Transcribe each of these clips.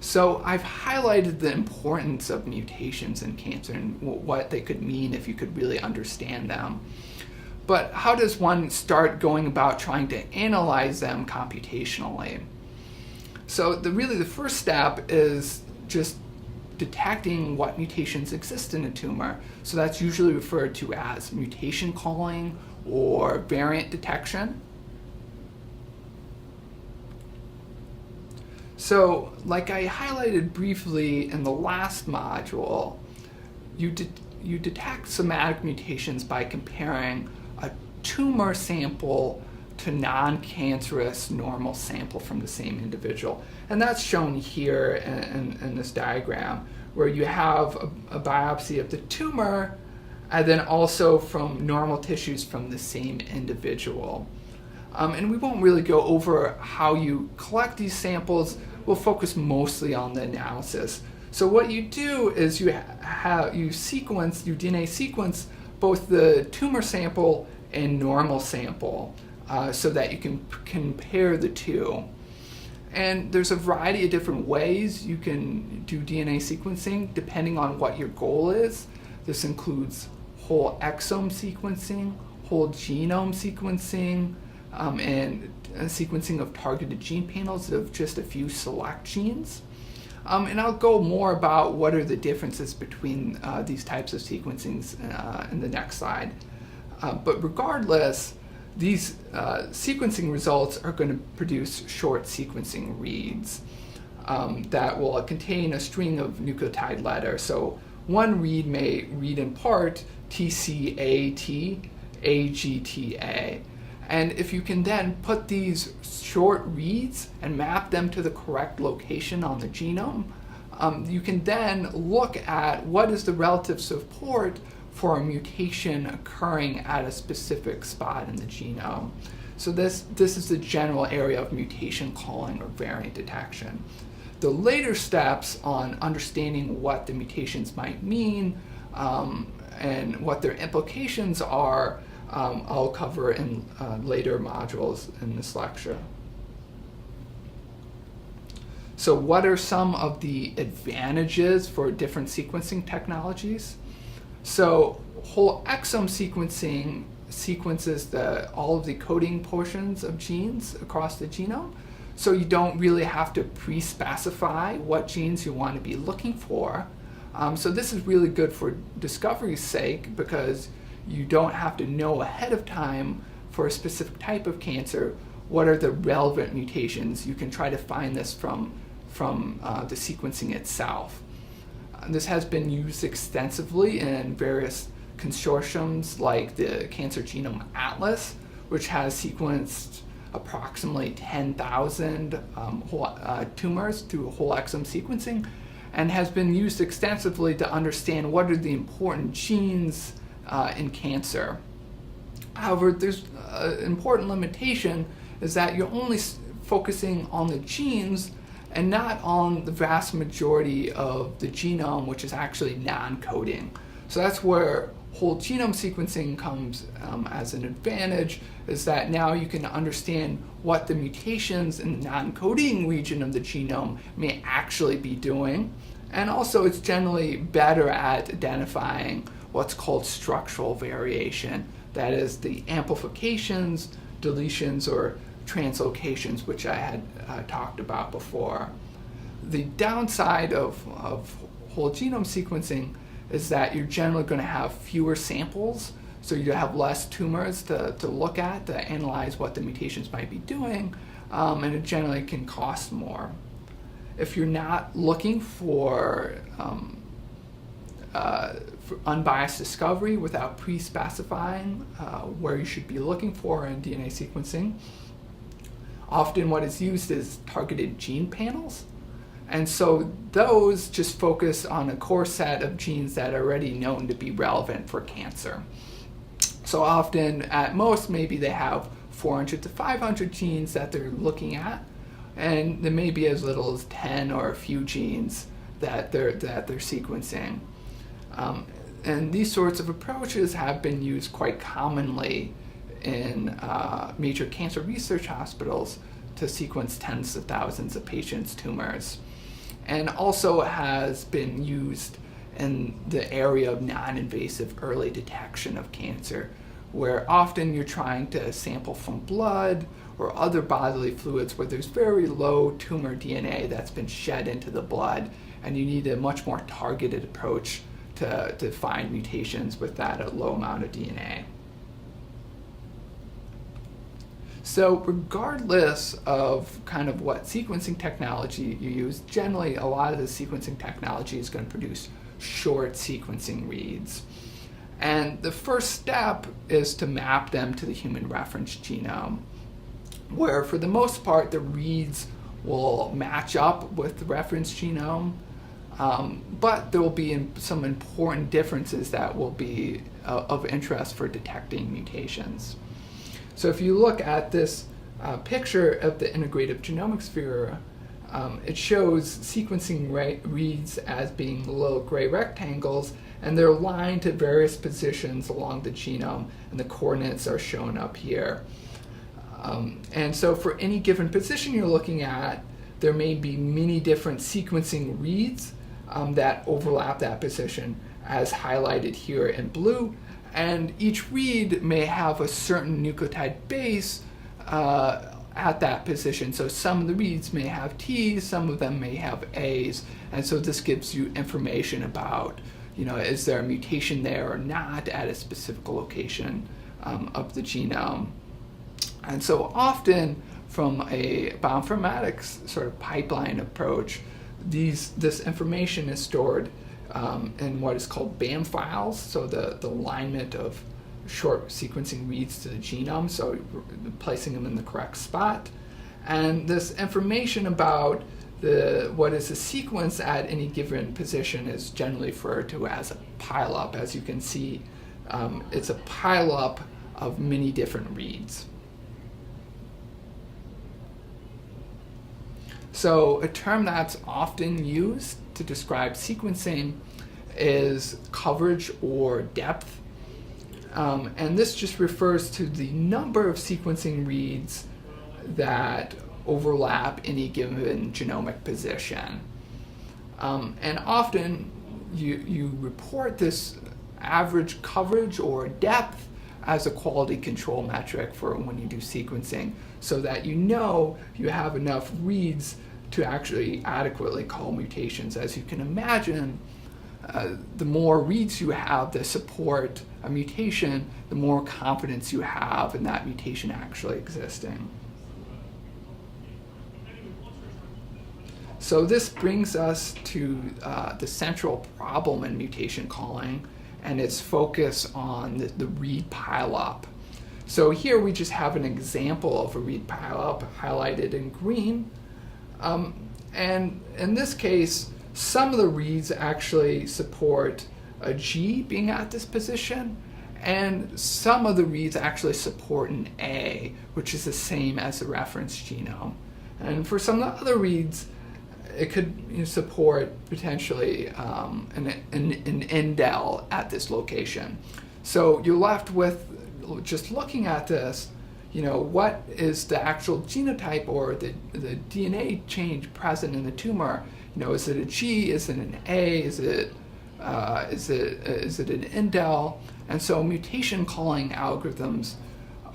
So I've highlighted the importance of mutations in cancer and what they could mean if you could really understand them. But how does one start going about trying to analyze them computationally? So really the first step is just detecting what mutations exist in a tumor. So that's usually referred to as mutation calling or variant detection. So, like I highlighted briefly in the last module, you detect somatic mutations by comparing a tumor sample to non-cancerous normal sample from the same individual. And that's shown here in this diagram, where you have a biopsy of the tumor and then also from normal tissues from the same individual. And we won't really go over how you collect these samples. We'll focus mostly on the analysis. So what you do is you DNA sequence both the tumor sample and normal sample so that you can compare the two. And there's a variety of different ways you can do DNA sequencing depending on what your goal is. This includes whole exome sequencing, whole genome sequencing, and sequencing of targeted gene panels of just a few select genes. And I'll go more about what are the differences between these types of sequencings in the next slide. But regardless, these sequencing results are going to produce short sequencing reads that will contain a string of nucleotide letters. So one read may read in part TCAT, AGTA. And if you can then put these short reads and map them to the correct location on the genome, you can then look at what is the relative support for a mutation occurring at a specific spot in the genome. So this is the general area of mutation calling or variant detection. The later steps on understanding what the mutations might mean and what their implications are, I'll cover in later modules in this lecture. So what are some of the advantages for different sequencing technologies? So whole exome sequencing sequences all of the coding portions of genes across the genome. So you don't really have to pre-specify what genes you want to be looking for. So this is really good for discovery's sake because you don't have to know ahead of time for a specific type of cancer what are the relevant mutations. You can try to find this from the sequencing itself. This has been used extensively in various consortiums like the Cancer Genome Atlas, which has sequenced approximately 10,000 tumors through whole exome sequencing, and has been used extensively to understand what are the important genes in cancer. However, there's an important limitation is that you're only focusing on the genes and not on the vast majority of the genome, which is actually non-coding. So that's where whole genome sequencing comes as an advantage, is that now you can understand what the mutations in the non-coding region of the genome may actually be doing. And also it's generally better at identifying what's called structural variation, that is the amplifications, deletions, or translocations, which I had talked about before. The downside of whole genome sequencing is that you're generally going to have fewer samples, so you have less tumors to look at, to analyze what the mutations might be doing, and it generally can cost more. If you're not looking for unbiased discovery without pre-specifying where you should be looking for in DNA sequencing, often what is used is targeted gene panels. And so those just focus on a core set of genes that are already known to be relevant for cancer. So often, at most, maybe they have 400 to 500 genes that they're looking at, and there may be as little as 10 or a few genes that they're sequencing. And these sorts of approaches have been used quite commonly in major cancer research hospitals to sequence tens of thousands of patients' tumors. and also has been used in the area of non-invasive early detection of cancer, where often you're trying to sample from blood or other bodily fluids where there's very low tumor DNA that's been shed into the blood, and you need a much more targeted approach to find mutations with that low amount of DNA. So regardless of kind of what sequencing technology you use, generally a lot of the sequencing technology is going to produce short sequencing reads. And the first step is to map them to the human reference genome, where for the most part the reads will match up with the reference genome, but there will be some important differences that will be of interest for detecting mutations. So if you look at this picture of the integrative genomics sphere, it shows sequencing reads as being little gray rectangles, and they're aligned to various positions along the genome, and the coordinates are shown up here. And so for any given position you're looking at, there may be many different sequencing reads that overlap that position, as highlighted here in blue. And each read may have a certain nucleotide base at that position. So some of the reads may have T's, some of them may have A's. And so this gives you information about, is there a mutation there or not at a specific location of the genome. And so often from a bioinformatics sort of pipeline approach, this information is stored in what is called BAM files, so the alignment of short sequencing reads to the genome, so placing them in the correct spot. And this information about what is the sequence at any given position is generally referred to as a pileup. As you can see, it's a pileup of many different reads. So a term that's often used to describe sequencing is coverage or depth. And this just refers to the number of sequencing reads that overlap any given genomic position. And often you report this average coverage or depth as a quality control metric for when you do sequencing, so that you have enough reads to actually adequately call mutations. As you can imagine, the more reads you have that support a mutation, the more confidence you have in that mutation actually existing. So this brings us to the central problem in mutation calling, and its focus on the read pileup. So here we just have an example of a read pileup highlighted in green. And in this case, some of the reads actually support a G being at this position, and some of the reads actually support an A, which is the same as the reference genome. And for some of the other reads, it could support potentially an indel at this location. So you're left with just looking at this, what is the actual genotype or the DNA change present in the tumor? Is it a G? Is it an A? Is it an indel? And so mutation calling algorithms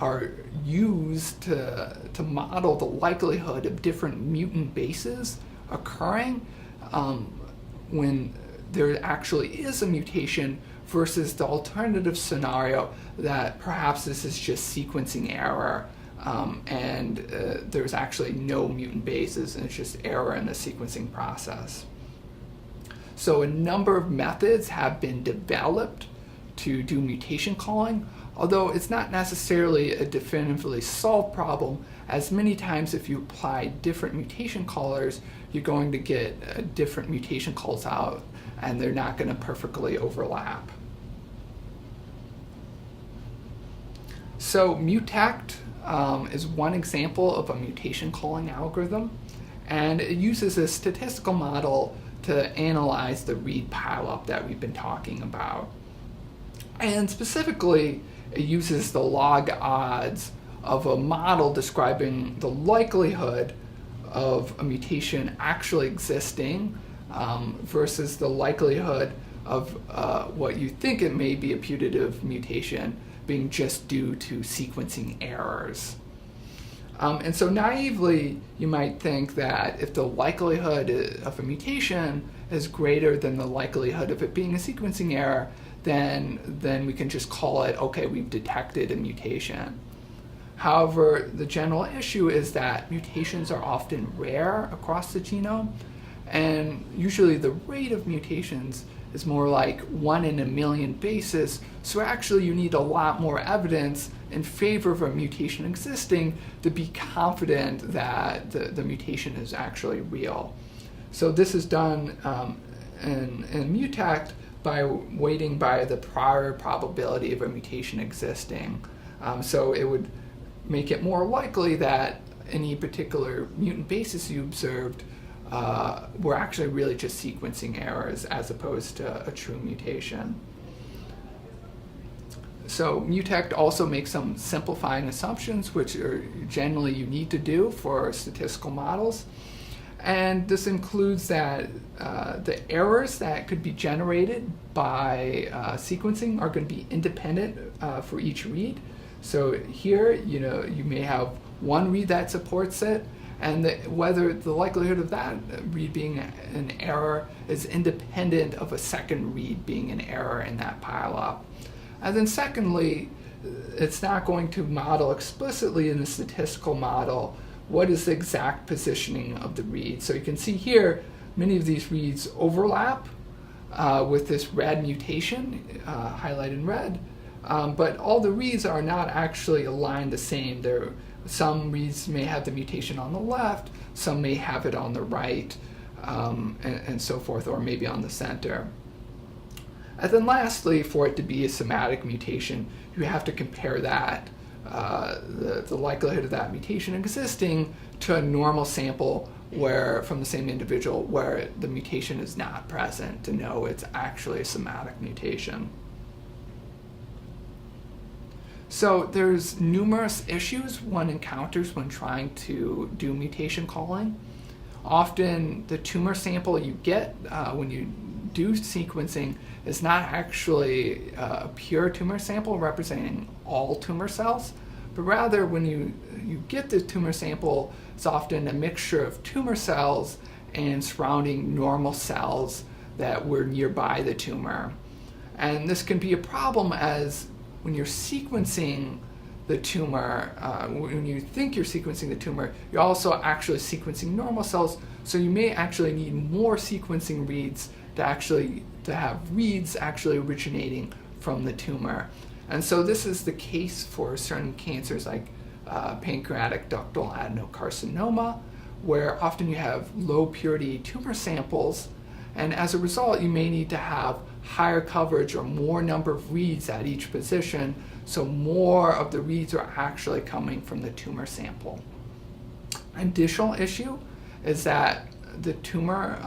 are used to model the likelihood of different mutant bases occurring when there actually is a mutation, versus the alternative scenario that perhaps this is just sequencing error and there's actually no mutant bases and it's just error in the sequencing process. So a number of methods have been developed to do mutation calling, although it's not necessarily a definitively solved problem, as many times if you apply different mutation callers, you're going to get different mutation calls out, and they're not going to perfectly overlap. So Mutect is one example of a mutation calling algorithm, and it uses a statistical model to analyze the read pileup that we've been talking about. And specifically, it uses the log odds of a model describing the likelihood of a mutation actually existing versus the likelihood of what you think it may be a putative mutation being just due to sequencing errors. And so naively, you might think that if the likelihood of a mutation is greater than the likelihood of it being a sequencing error, then we can just call it, okay, we've detected a mutation. However, the general issue is that mutations are often rare across the genome, and usually the rate of mutations is more like 1 in a million bases, so actually you need a lot more evidence in favor of a mutation existing to be confident that the mutation is actually real. So this is done in Mutect by weighting by the prior probability of a mutation existing. So it would make it more likely that any particular mutant basis you observed were actually really just sequencing errors as opposed to a true mutation. So Mutect also makes some simplifying assumptions, which are generally you need to do for statistical models. And this includes that the errors that could be generated by sequencing are going to be independent for each read. So here, you may have one read that supports it, and whether the likelihood of that read being an error is independent of a second read being an error in that pileup. And then secondly, it's not going to model explicitly in the statistical model what is the exact positioning of the read. So you can see here, many of these reads overlap with this red mutation, highlighted in red, but all the reads are not actually aligned the same. Some reads may have the mutation on the left, some may have it on the right, and so forth, or maybe on the center. And then lastly, for it to be a somatic mutation, you have to compare that, the likelihood of that mutation existing, to a normal sample from the same individual where the mutation is not present to know it's actually a somatic mutation. So there's numerous issues one encounters when trying to do mutation calling. Often the tumor sample you get when you do sequencing is not actually a pure tumor sample representing all tumor cells, but rather when you get the tumor sample, it's often a mixture of tumor cells and surrounding normal cells that were nearby the tumor. And this can be a problem as when you're sequencing the tumor, when you think you're sequencing the tumor, you're also actually sequencing normal cells, so you may actually need more sequencing reads to have reads actually originating from the tumor. And so this is the case for certain cancers like pancreatic ductal adenocarcinoma, where often you have low purity tumor samples, and as a result you may need to have higher coverage or more number of reads at each position, so more of the reads are actually coming from the tumor sample. An additional issue is that the tumor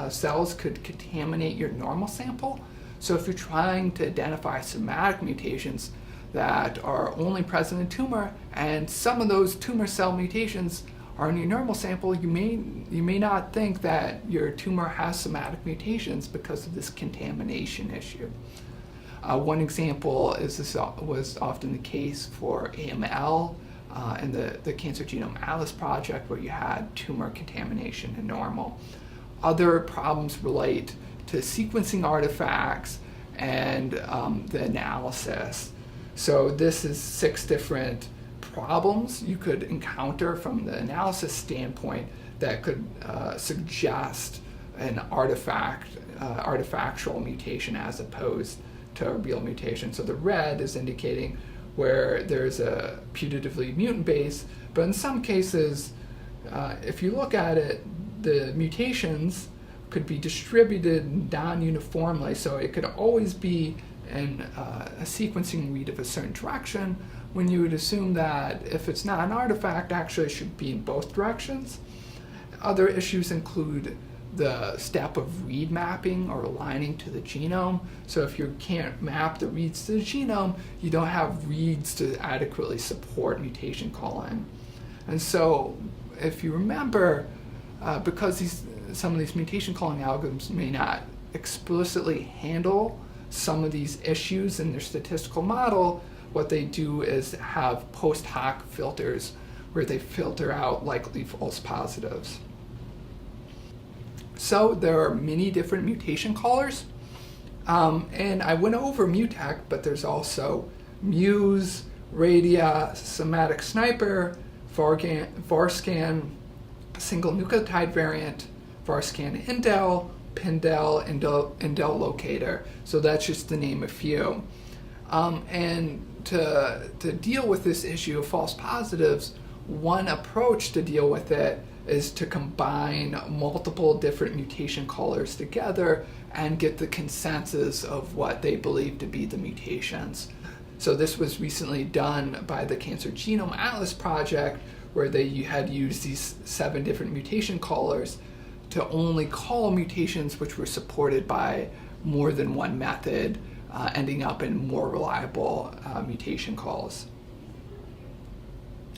cells could contaminate your normal sample. So if you're trying to identify somatic mutations that are only present in tumor, and some of those tumor cell mutations are in your normal sample, you may not think that your tumor has somatic mutations because of this contamination issue. One example is this was often the case for AML in the Cancer Genome Atlas project, where you had tumor contamination in normal. Other problems relate to sequencing artifacts and the analysis. So this is 6 different problems you could encounter from the analysis standpoint that could suggest an artifactual mutation as opposed to a real mutation. So the red is indicating where there's a putatively mutant base, but in some cases, if you look at it, the mutations could be distributed non-uniformly, so it could always be in a sequencing read of a certain direction, when you would assume that if it's not an artifact, actually it should be in both directions. Other issues include the step of read mapping or aligning to the genome. So if you can't map the reads to the genome, you don't have reads to adequately support mutation calling. And so if you remember, because some of these mutation calling algorithms may not explicitly handle some of these issues in their statistical model, what they do is have post hoc filters where they filter out likely false positives. So there are many different mutation callers, and I went over MUTAC, but there's also Muse, Radia, Somatic Sniper, VARSCAN, single nucleotide variant, VARSCAN Indel, Pindel, Indel Locator. So that's just to name a few. And to deal with this issue of false positives, one approach to deal with it is to combine multiple different mutation callers together and get the consensus of what they believe to be the mutations. So this was recently done by the Cancer Genome Atlas project, where they had used these 7 different mutation callers to only call mutations which were supported by more than one method, ending up in more reliable mutation calls.